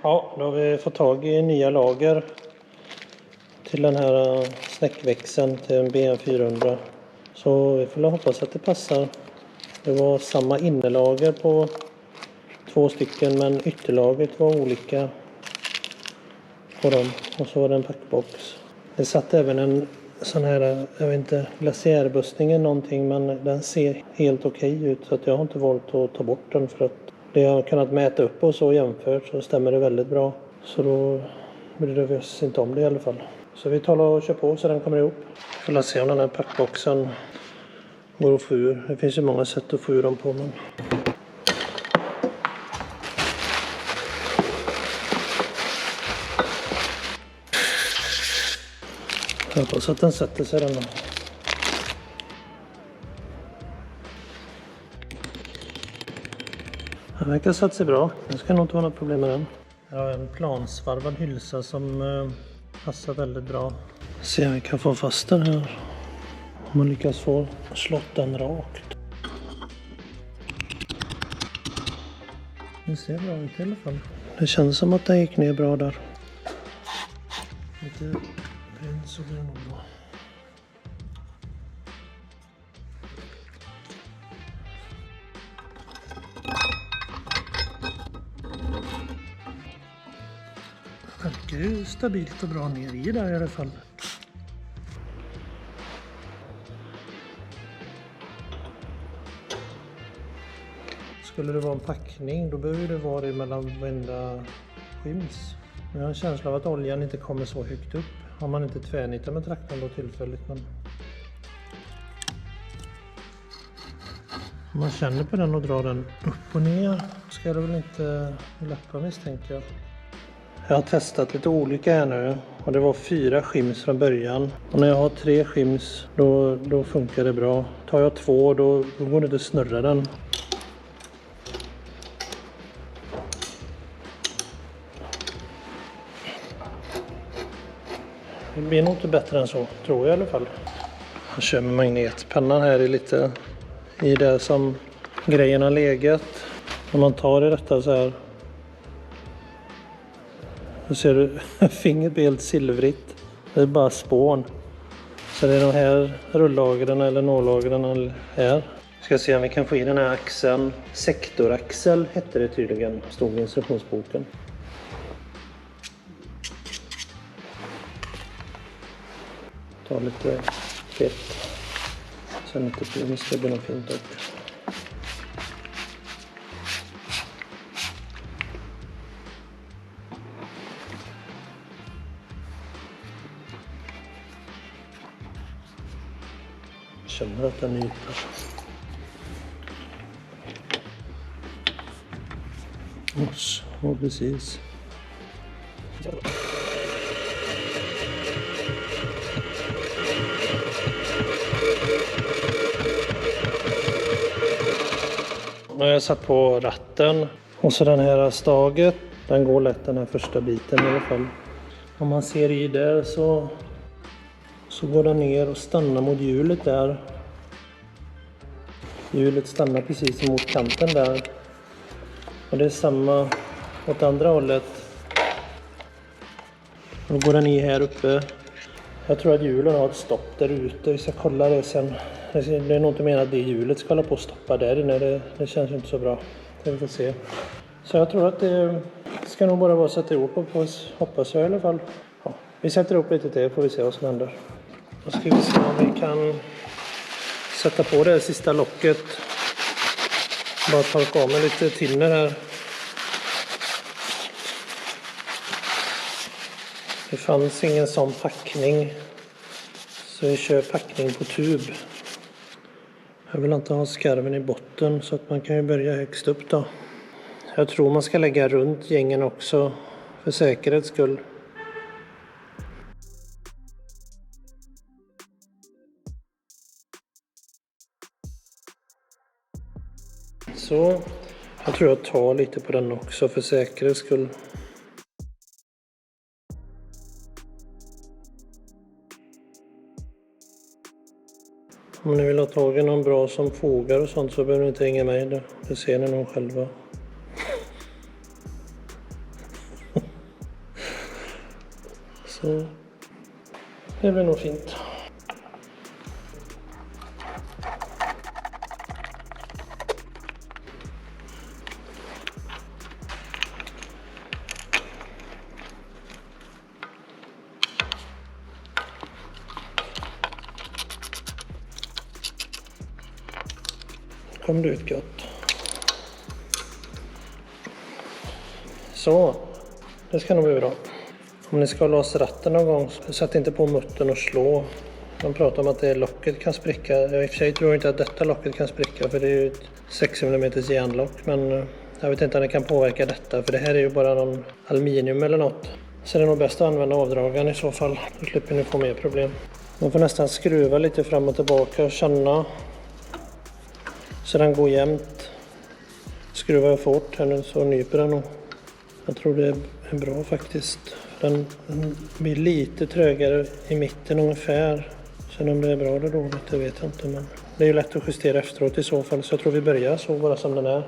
Ja, då har vi fått tag i nya lager till den här snäckväxeln till en BM400. Så vi får hoppas att det passar. Det var samma innerlager på 2 stycken, men ytterlagret var olika på dem. Och så var det en packbox. Det satt även en sån här, jag vet inte, glaciärbussning eller någonting, men den ser helt okej ut, så att jag har inte valt att ta bort den, för att det jag har kunnat mäta upp och så jämfört så stämmer det väldigt bra. Så då bryr vi oss inte om det i alla fall. Så vi tar och kör på så den kommer ihop. Får se om den här packboxen går att få ur. Det finns ju många sätt att få ur dem på, men jag hoppas att den sätter sig den. Den verkar ha satt sig bra. Det ska nog inte vara något problem med den. Jag har en plansvarvad hylsa som passar väldigt bra. Se om vi kan få fast den här. Om man lyckas få slått den rakt. Det ser bra ut i alla fall. Det känns som att den gick ner bra där. Lite brun så blir det nog bra. Det verkar ju stabilt och bra ner i där i alla fall. Skulle det vara en packning, då behöver det vara det mellan varenda skims. Men jag har en känsla av att oljan inte kommer så högt upp. Har man inte tvärnittar med traktorn då tillfälligt. Men om man känner på den och drar den upp och ner ska det väl inte läppa, misstänker jag. Jag har testat lite olika här nu. Och det var 4 skims från början. Och när jag har 3 skims då funkar det bra. Tar jag 2 då går det inte att snurra den. Det blir nog inte bättre än så, tror jag i alla fall. Jag kör med magnetpennan här i lite i det som grejen har legat. När man tar i detta så här, så ser du fingret blir helt silvrigt. Det är bara spån. Så det är de här rullagren eller nålagren här. Ska se om vi kan få i den här axeln. Sektoraxel hette det tydligen, stod i instruktionsboken. Ta lite fett. Sen lite plins, det blir nog fint också. Jag känner att den nyper. Och precis. Nu har jag satt på ratten och så den här staget, den går lätt den här första biten i alla fall. Om man ser i där så går den ner och stannar mot hjulet där. Hjulet stannar precis mot kanten där. Och det är samma åt andra hållet. Då går den i här uppe. Jag tror att hjulen har ett stopp där ute. Vi ska kolla det sen. Det är nog inte menat att det hjulet ska hålla på att stoppa där inne. Det känns inte så bra. Det får se. Så jag tror att det ska nog bara vara att sätta ihop och hoppas jag i alla fall. Ja, vi sätter ihop lite till, får vi se vad som händer. Då ska vi se om vi kan sätta på det sista locket. Bara torka av med lite tinner här. Det fanns ingen sån packning. Så vi kör packning på tub. Jag vill inte ha skarven i botten så att man kan ju börja högst upp då. Jag tror man ska lägga runt gängen också för säkerhets skull. Så jag tror jag tar lite på den också för säkerhets skull. Om ni vill ha tag i någon bra som fogar och sånt så behöver ni inte ringa mig. Det ser ni nog själva. Så det blir nog fint. Kom det ut gott. Så, det ska nog bli bra. Om ni ska låsa ratten någon gång, sätt inte på muttern och slå. De pratar om att det locket kan spricka. Jag i och för sig tror inte att detta locket kan spricka, för det är ju ett 6 mm järnlock. Men jag vet inte om det kan påverka detta, för det här är ju bara någon aluminium eller något. Så det är nog bäst att använda avdragaren i så fall. Då slipper ni få mer problem. Man får nästan skruva lite fram och tillbaka och känna. Så den går jämnt. Skruvar jag fort här nu så nyper den nog. Jag tror det är bra faktiskt. Den blir lite trögare i mitten ungefär. Sen om det är bra eller dåligt, det vet jag inte. Men det är ju lätt att justera efteråt i så fall. Så jag tror vi börjar så bara som den är.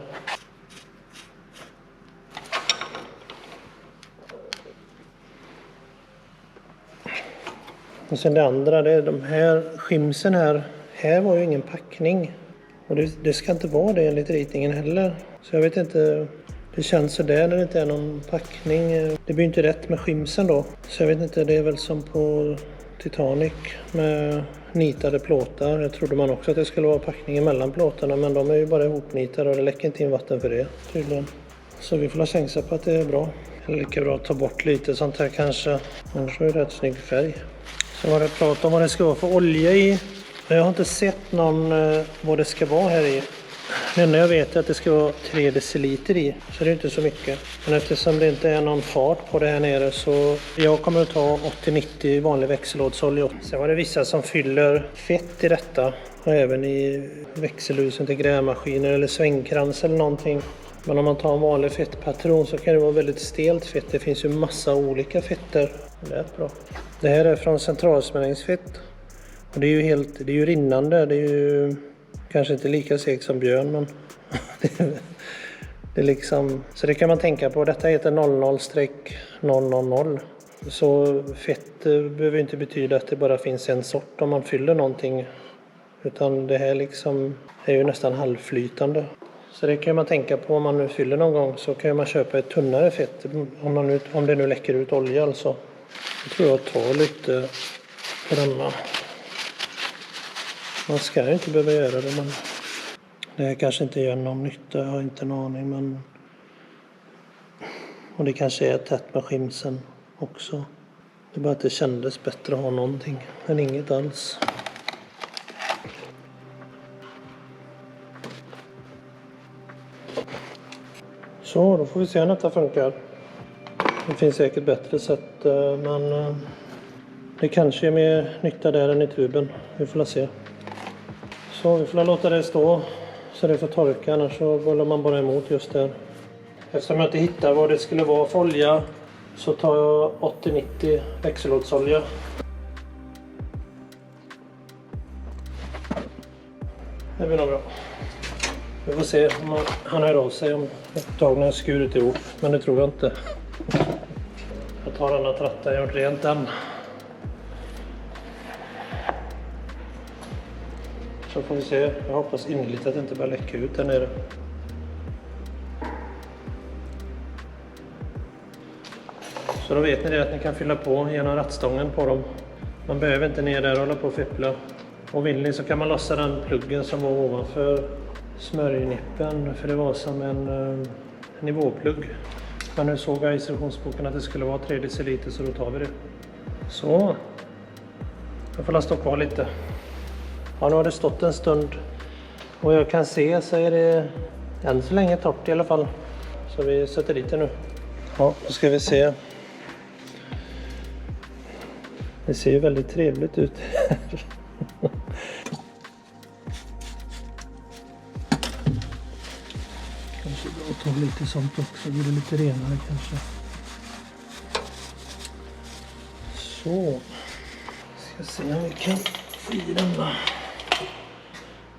Och sen det andra, det är de här skimsen här. Här var ju ingen packning. Och det ska inte vara det enligt ritningen heller. Så jag vet inte, det känns så där när det inte är någon packning. Det blir inte rätt med skimsen då. Så jag vet inte, det är väl som på Titanic med nitade plåtar. Jag trodde man också att det skulle vara packning mellan plåtarna, men de är ju bara ihopnitade och det läcker inte in vatten för det tydligen. Så vi får ha chansa på att det är bra. Eller lika bra att ta bort lite sånt här kanske. Annars är det rätt snygg färg. Så var det prat om vad det ska vara för olja i. Jag har inte sett någon vad det ska vara här i. Det enda jag vet är att det ska vara 3 deciliter i. Så det är inte så mycket. Men eftersom det inte är någon fart på det här nere så jag kommer att ta 80-90 vanlig växellådsolja. Sen var det vissa som fyller fett i detta. Och även i växelhusen till grävmaskiner eller svängkrans eller någonting. Men om man tar en vanlig fettpatron så kan det vara väldigt stelt fett. Det finns ju massa olika fetter. Det är bra. Det här är från centralsmälningsfett. Och det är ju rinnande. Det är ju kanske inte lika segt som björn, men det är liksom, så det kan man tänka på. Detta heter 00-000. Så fett behöver inte betyda att det bara finns en sort om man fyller någonting. Utan det här liksom är ju nästan halvflytande. Så det kan man tänka på om man nu fyller någon gång, så kan man köpa ett tunnare fett. Om det nu läcker ut olja alltså. Jag tror jag tar lite på denna. Man ska inte behöva göra det, men det här kanske inte gör någon nytta, jag har inte en aning. Men och det kanske är tätt med skimsen också. Det är bara att det kändes bättre att ha någonting än inget alls. Så, då får vi se om detta funkar. Det finns säkert bättre sätt, men det kanske är mer nytta där än i tuben. Vi får se. Så vi får låta det stå så det får torka, annars så bollar man bara emot just där. Eftersom jag inte hittar vad det skulle vara för olja så tar jag 80-90 växellådsolja. Det blir nog bra. Vi får se om han hör av sig om ett tag när jag skurit ihop, men det tror jag inte. Jag tar den att ratta, jag har gjort rent den. Så får vi se. Jag hoppas innerligt att det inte bara läcker ut där nere. Så då vet ni det, att ni kan fylla på genom rattstången på dem. Man behöver inte ner där och hålla på och fippla. Och vill ni så kan man lossa den pluggen som var ovanför smörjnippen. För det var som en nivåplugg. Men nu såg jag i instruktionsboken att det skulle vara 3 deciliter, så då tar vi det. Så. Jag får lasta kvar lite. Ja, nu har det stått en stund. Och jag kan se så är det än så länge torrt i alla fall. Så vi sätter dit det nu. Ja, då ska vi se. Det ser ju väldigt trevligt ut. Kanske bra att ta lite sånt också. Blir det lite renare kanske. Så. Ska se om vi kan få i denna.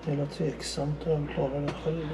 Det är tveksamt om jag klarar det själv.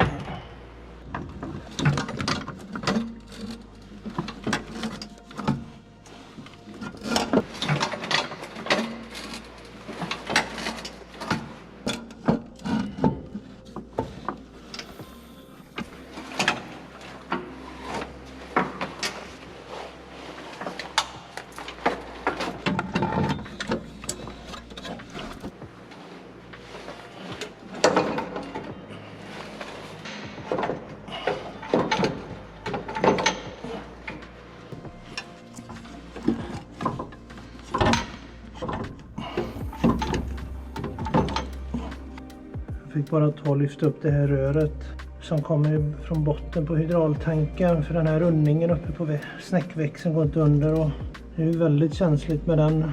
fick bara ta och lyfta upp det här röret som kommer från botten på hydraultanken, för den här rundningen uppe på snäckväxeln går inte under, och det är ju väldigt känsligt med den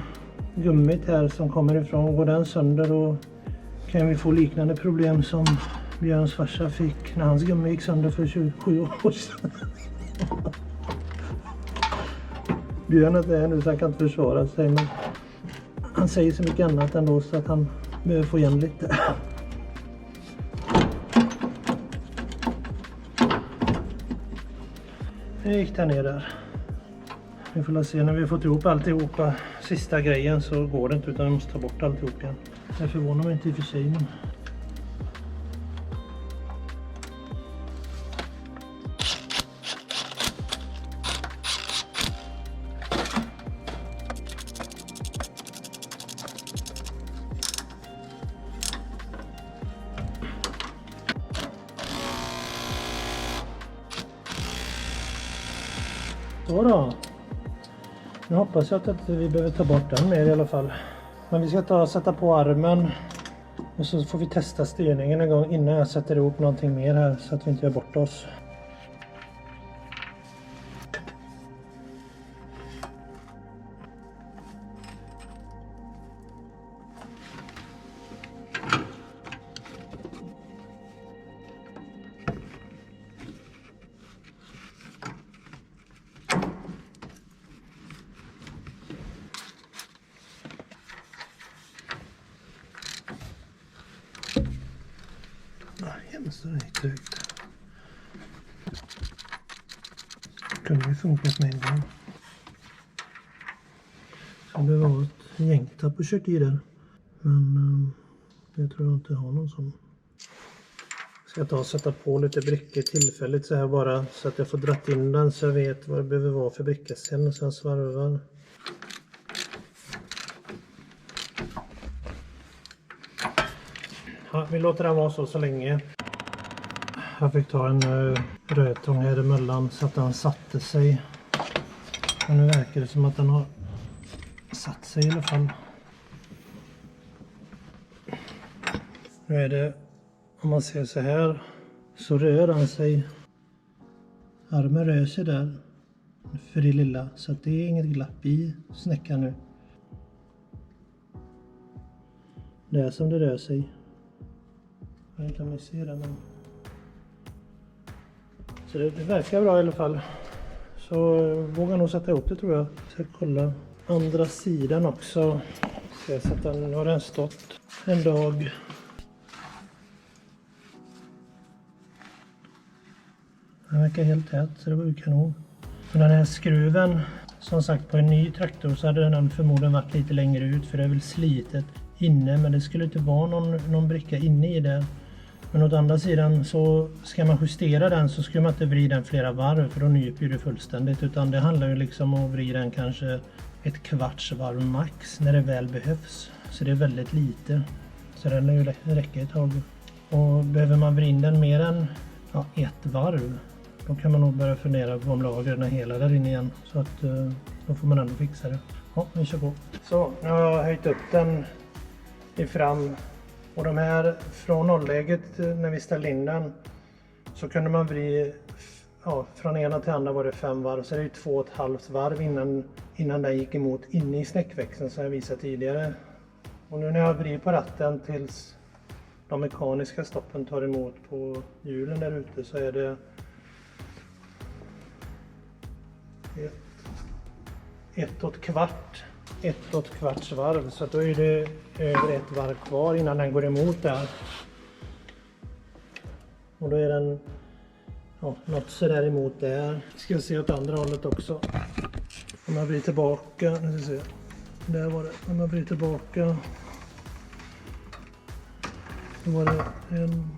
gummit här som kommer ifrån. Går den sönder då kan vi få liknande problem som Björns farsa fick när hans gummi gick sönder för 27 år sedan. Björn är inte här nu så han kan inte försvara sig, men han säger så mycket annat ändå så att han behöver få igen lite. Jag gick där ner där. Vi får se när vi har fått ihop alltihopa. Sista grejen så går det inte, utan vi måste ta bort alltihop igen. Det förvånar mig inte i och för sig, men... Så då. Nu hoppas jag att vi behöver ta bort den mer i alla fall. Men vi ska sätta på armen. Och så får vi testa styrningen en gång innan jag sätter ihop någonting mer här, så att vi inte gör bort oss. Så det är högt. Kunde ju funkat med en gång. Så det var ett gängtapp och kört i där. Men det tror jag inte har någon sån. Ska jag ta och sätta på lite brickor tillfälligt så här bara, så att jag får dratt in den så jag vet vad det behöver vara för bricka sen, och sen svarvar. Ja, vi låter den vara så länge. Jag fick ta en rödtång här emellan så att den satte sig. Men nu verkar det som att den har satt sig i alla fall. Nu är det, om man ser så här, så rör den sig. Armen rör sig där för det lilla, så att det är inget glapp i snäckan nu. Det är som det rör sig. Jag vet inte om ni ser det, men... Så det verkar bra i alla fall. Så vågar nog sätta ihop det, tror jag. Så jag kolla andra sidan också. Så jag sätter, nu har den stått en dag. Den verkar helt tät, så det var ju kanon. Men den här skruven, som sagt, på en ny traktor så hade den förmodligen varit lite längre ut, för det är väl slitet inne, men det skulle inte vara någon bricka inne i det. Men åt andra sidan så ska man justera den så ska man inte vrida den flera varv, för då nyper det fullständigt, utan det handlar ju liksom om att vrida den kanske ett kvarts varv max när det väl behövs. Så det är väldigt lite. Så den lär ju räcka ett tag. Och behöver man vrida in den mer än ett varv, då kan man nog börja fundera på om lagren är hela där inne igen. Så att då får man ändå fixa det. Ja, vi kör på. Så, nu har jag höjt upp den i fram. Och de här från nollläget när vi ställde in den så kunde man vrida, från ena till andra var det 5 varv. Så det är ju 2,5 varv innan den gick emot inne i snäckväxeln som jag visade tidigare. Och nu när jag vrider på ratten tills de mekaniska stoppen tar emot på hjulen där ute, så är det ett och ett kvarts varv, så då är det över ett varv kvar innan den går emot där. Och då är den något så där emot där. Ska jag se åt andra hållet också. Om jag blir tillbaka, nu ska se. Där var det. Om jag blir tillbaka, då var det en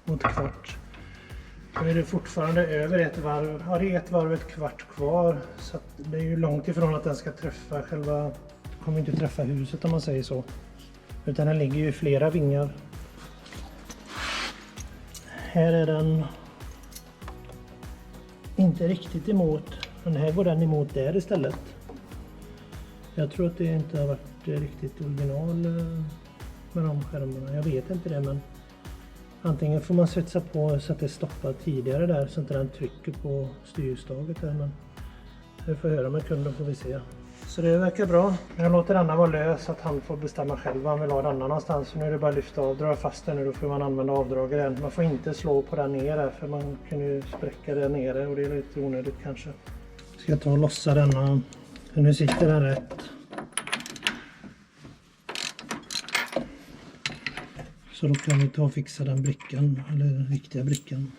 och ett kvart. Då är det fortfarande över ett varv. Har det ett varv och ett kvart kvar, så att det är ju långt ifrån att den ska träffa själva, kommer inte träffa huset om man säger så. Utan den ligger ju i flera vingar. Här är den inte riktigt emot, men här går den emot där istället. Jag tror att det inte har varit riktigt original med de skärmarna. Jag vet inte det, men Antingen får man svetsa på så att det stoppar tidigare där så att den trycker på styrstaget där. Men vi får höra med kunden, får vi se. Så det verkar bra. Jag låter denna vara lös så att han får bestämma själv vad han vill ha den någonstans. Så nu är det bara att lyfta av, dra fast den nu, då får man använda avdraget igen. Man får inte slå på den nere för man kan ju spräcka den nere och det är lite onödigt kanske. Ska jag ta och lossa denna. Nu sitter den rätt. Så då kan vi ta och fixa den brickan, eller den riktiga brickan.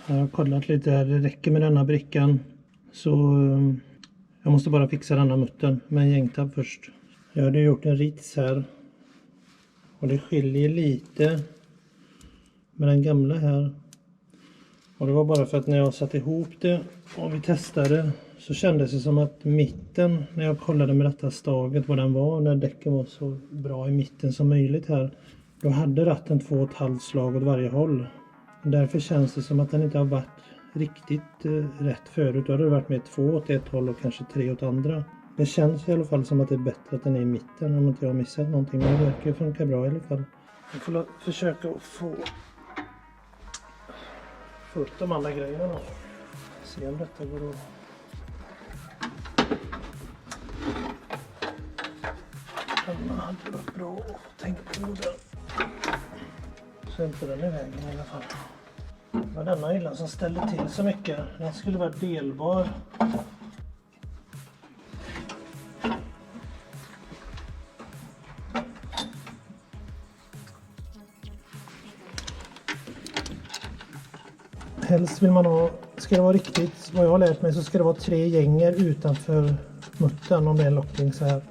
Jag har kollat lite här, det räcker med denna brickan. Så jag måste bara fixa denna muttern med en gängtabb först. Jag hade gjort en rits här. Och det skiljer lite med den gamla här. Och det var bara för att när jag satte ihop det och vi testade så kändes det som att mitten, när jag kollade med detta staget vad den var, när däcken var så bra i mitten som möjligt här, då hade ratten 2,5 slag åt varje håll. Därför känns det som att den inte har varit riktigt rätt förut. Då hade det varit med 2 åt ett håll och kanske 3 åt andra. Det känns i alla fall som att det är bättre att den är i mitten om inte jag har missat någonting. Men det verkar funka bra i alla fall. Jag får försöka få upp de andra grejerna då. Se om detta går att... Den hade varit bra att tänka på den. Så inte den i vägen i alla fall. Det var denna hyllan som ställde till så mycket. Den skulle vara delbar. Helst vill man ha, ska det vara riktigt, vad jag har lärt mig, så ska det vara 3 gänger utanför muttern om det är en lockning så här.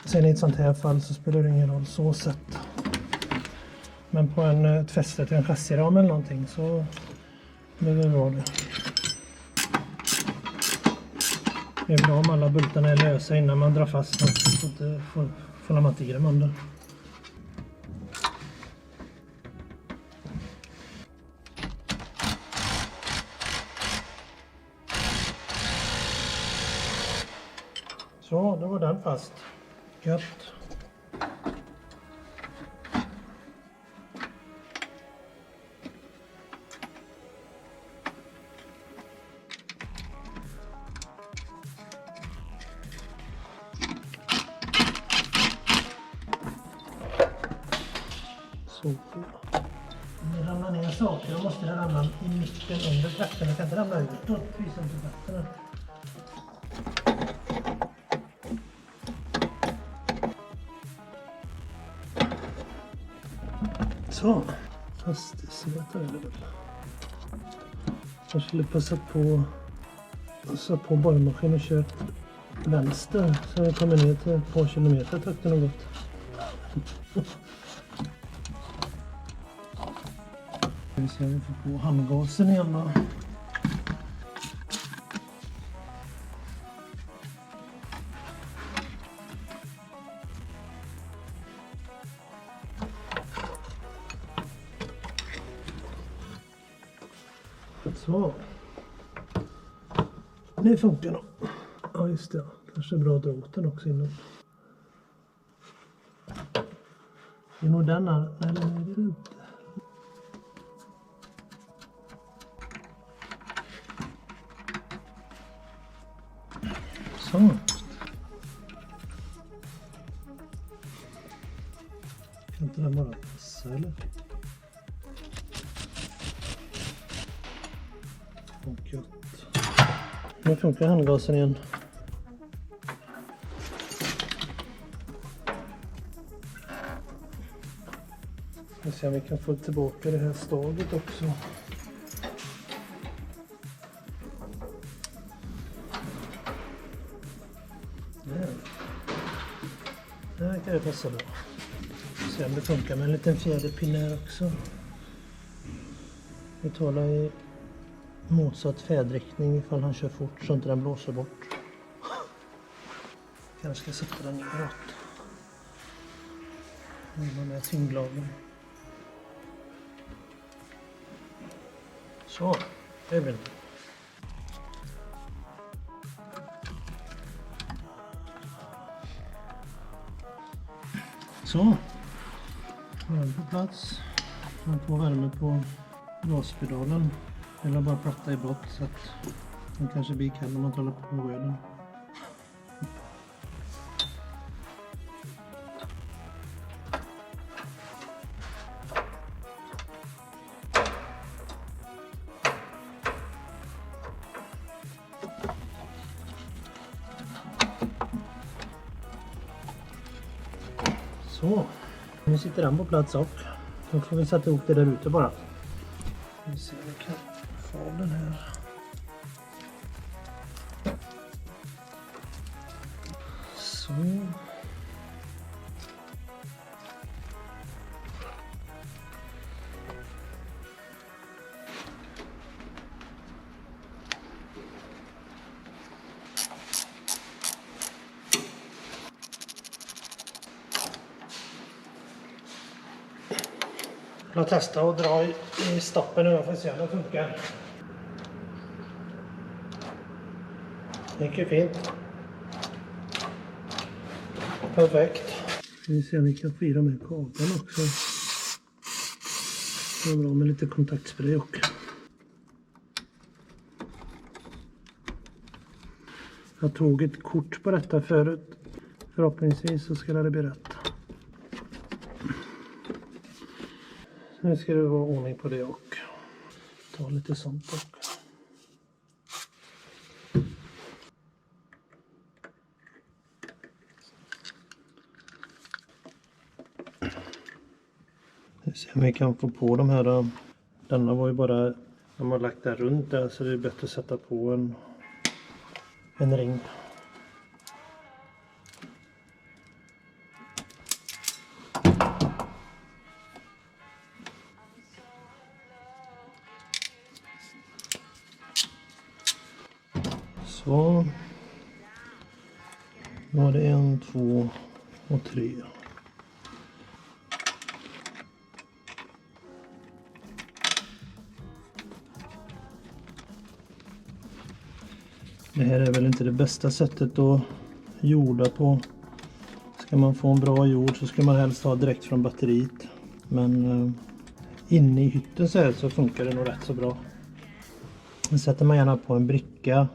Sen i ett sånt här fall så spelar det ingen roll så sett. Men på ett fäste till en chassiram eller någonting så blir det bra det. Det är bra om alla bultarna är lösa innan man drar fast något så att det får man inte i dem under. Så, då var den fast. Gött. Så. Om det ramlar ner saker då måste det ramla i mitten under trakten. Det kan inte ramla utåt, visa inte trakterna. Så, hastighetsmätare är det väl. Jag skulle passa på borrmaskin och kört vänster så jag kommer ner till ett par kilometer takten har gått. Vi ser om vi får på handgasen igen då. Så. Det funkar nog. Ja just det. Kanske är bra att dra åt den också innan. Det är nog den här. Nej, det är det inte. Så. Kan inte den bara passa eller? Och gött. Nu funkar handgasen igen. Vi ser om vi kan få tillbaka det här staget också. Det här kan ju passa bra. Se om det funkar med en liten fjäderpinne här också. Vi talar i motsatt färdriktning ifall han kör fort så inte den blåser bort. Kanske ska sätta den neråt. Nu med tyngdlagen. Så, det blir det. Så. Nu den på plats. Man får värme på gaspedalen. Eller bara platta i brott så att den kanske blir kall när man håller på med röden. Så, nu sitter den på plats och då får vi sätta ihop det där ute bara. Vi ser om vi kan få av den här. Så. Jag testar att dra i stoppen nu för att se om det funkar. Det gick ju fint. Perfekt. Vi ser om vi kan få i de här kabeln också. Det är bra med lite kontaktspray och. Jag tog ett kort på detta förut. Förhoppningsvis så ska det bli rätt. Nu ska det vara ordning på det och ta lite sånt och. Nu ser vi kan få på de här. Denna var ju bara, de har lagt där runt där så det är bättre att sätta på en ring. Så. Nu var det 1, 2 och 3. Det här är väl inte det bästa sättet att jorda på. Ska man få en bra jord så ska man helst ha direkt från batteriet. Men inne i hytten så funkar det nog rätt så bra. Då sätter man gärna på en bricka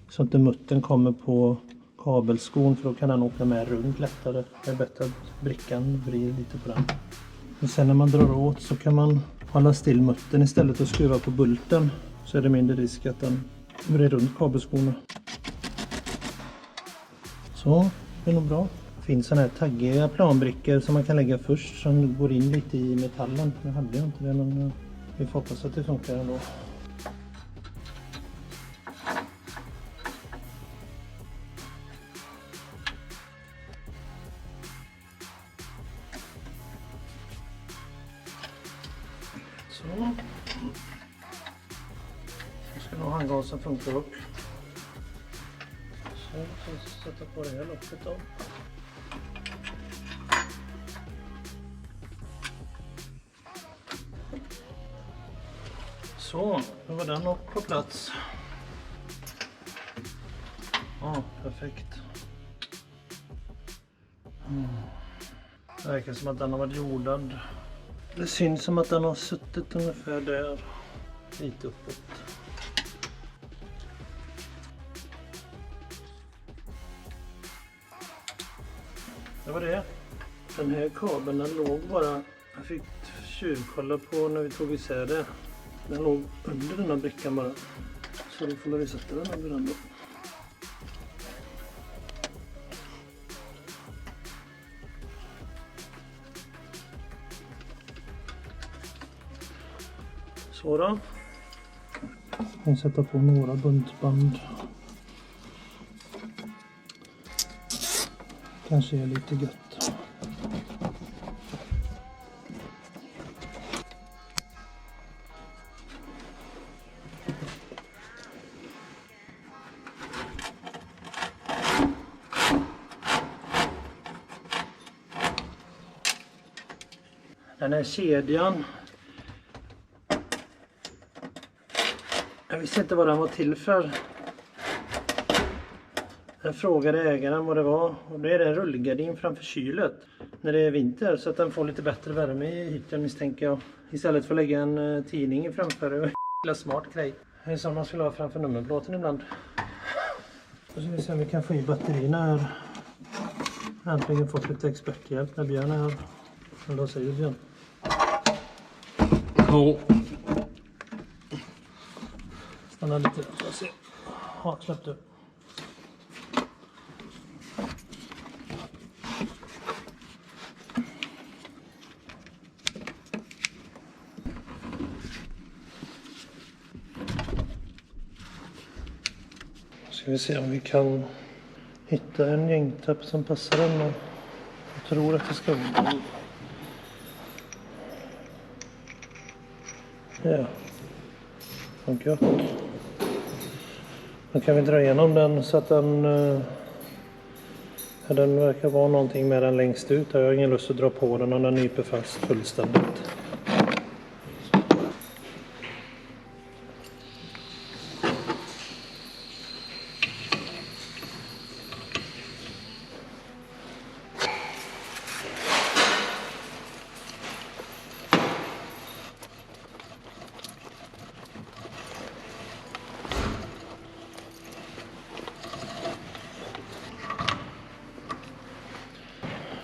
så att inte muttern kommer på kabelskon, för då kan den åka med runt lättare. Det är bättre att brickan vrider lite på den. Och sen när man drar åt så kan man hålla still muttern istället och skruva på bulten, så är det mindre risk att den vrider runt kabelskorna. Så, det är nog bra. Det finns sådana här taggiga planbrickor som man kan lägga först som går in lite i metallen. Jag hade inte det, men vi får hoppas att det funkar ändå. Så. Nu ska nog handgasen funka upp. Så sätta på det här loppet då. Så, nu var den upp på plats. Ja, perfekt. Det verkar som att den har varit jordad. Det syns som att den har suttit ungefär där, lite uppåt. Det var det. Den här kabeln den låg bara, jag fick tjuvkolla på när vi tog isär det. Den låg under den här brickan bara. Så då får vi sätta den under den då. Så då. Jag kan sätta på några buntband. Kanske är lite gött. Den här kedjan. Jag visste inte vad den var till för. Jag frågade ägaren vad det var och det är en rullgardin framför kylet när det är vinter så att den får lite bättre värme i hytten misstänker jag. Istället för att lägga en tidning framför det. En smart grej. Det är som man skulle ha framför nummerplåten ibland. Så ska vi se om vi kan få i batterierna här. Jag har äntligen fått lite experthjälp när Björn är här. Eller vad säger du Björn? Ja. Stanna lite där för att se. Ja, släpp du. Ska vi se om vi kan hitta en gängtapp som passar den. Jag tror att det ska vara. Ja. Och gott. Då kan vi dra igenom den så att den verkar vara någonting med den längst ut. Jag har ingen lust att dra på den om den nyper fast fullständigt.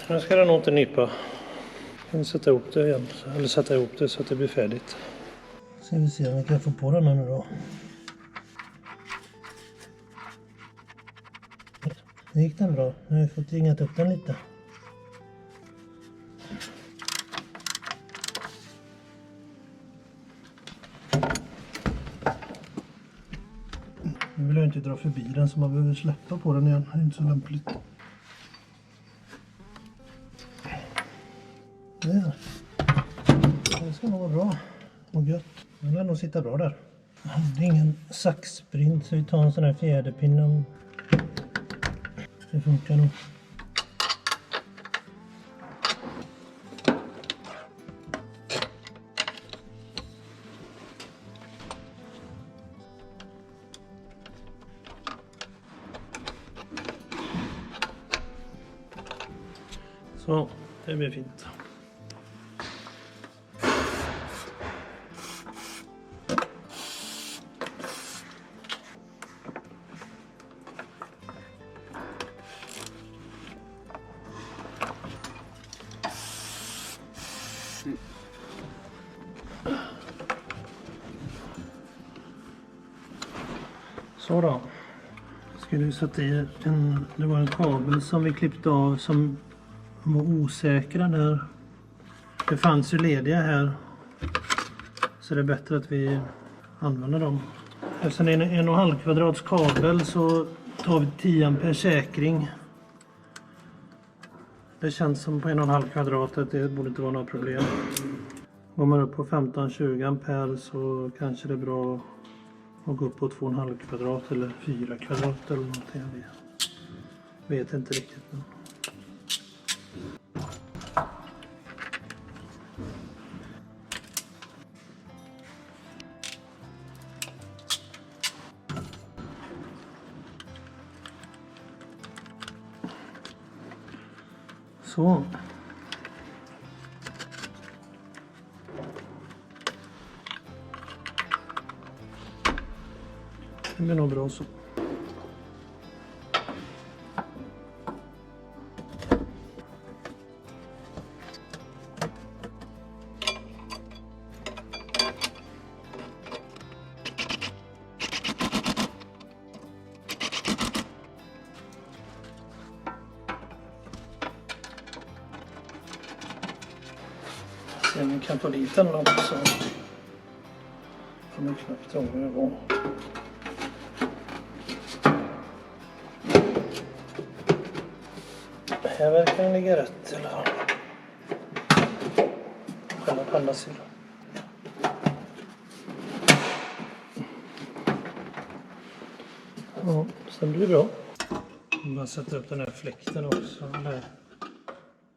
Nu ska den nog inte nypa. Jag kan sätta ihop det igen. Eller sätta ihop det så att det blir färdigt. Ska vi se om vi kan få på den här nu då. Nu gick den bra. Nu har jag fått ringat upp den lite. Nu vill jag inte dra förbi den så man behöver släppa på den igen. Det är inte så lämpligt. Där. Det ska nog vara bra och gött. Det lär nog sitta bra där. Det är ingen saxsprint så vi tar en sån här fjäderpinne. Det funkar nog. Så, det blir fint. Så då. Skulle vi sätta i det var en kabel som vi klippte av som var osäkra där. Det fanns ju lediga här. Så det är bättre att vi använder dem. Eftersom det är en 1,5 kvadrats kabel så tar vi 10 ampere säkring. Det känns som på 1,5 kvadrat att det borde inte vara några problem. Går man upp på 15-20 ampere så kanske det är bra att gå upp på 2,5 kvadrat eller 4 kvadrat eller någonting. Jag vet inte riktigt. Men... Så. Det blir nog bra så. Se om vi kan få dit den också. Kommer knappt ihåg hur det var. Här verkar den ligga rätt eller själva på andra sidan. Ja, sen blir det bra. Bara sätta upp den här fläkten också. Eller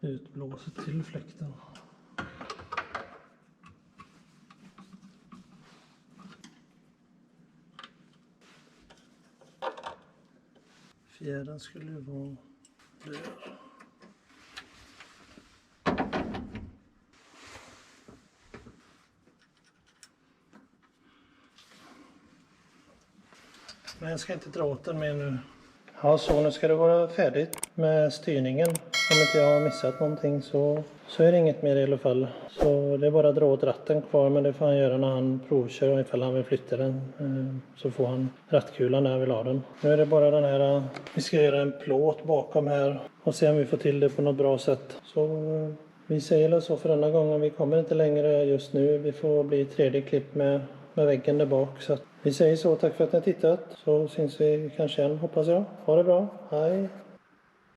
utblåset till fläkten. Fjärden skulle ju vara där. Men jag ska inte dra åt den mer nu. Ja, så nu ska det vara färdigt med styrningen. Om inte jag har missat någonting så är det inget mer i alla fall. Så det är bara att dra åt ratten kvar, men det får han göra när han provkör. Ifall han vill flytta den så får han rattkulan när han vill ha den. Nu är det bara den här, vi ska göra en plåt bakom här och se om vi får till det på något bra sätt. Så vi säger så för denna gången. Vi kommer inte längre just nu. Vi får bli 3D-klipp med väggen där bak. Så vi säger så, tack för att ni har tittat. Så syns vi kanske igen, hoppas jag. Ha det bra, hej!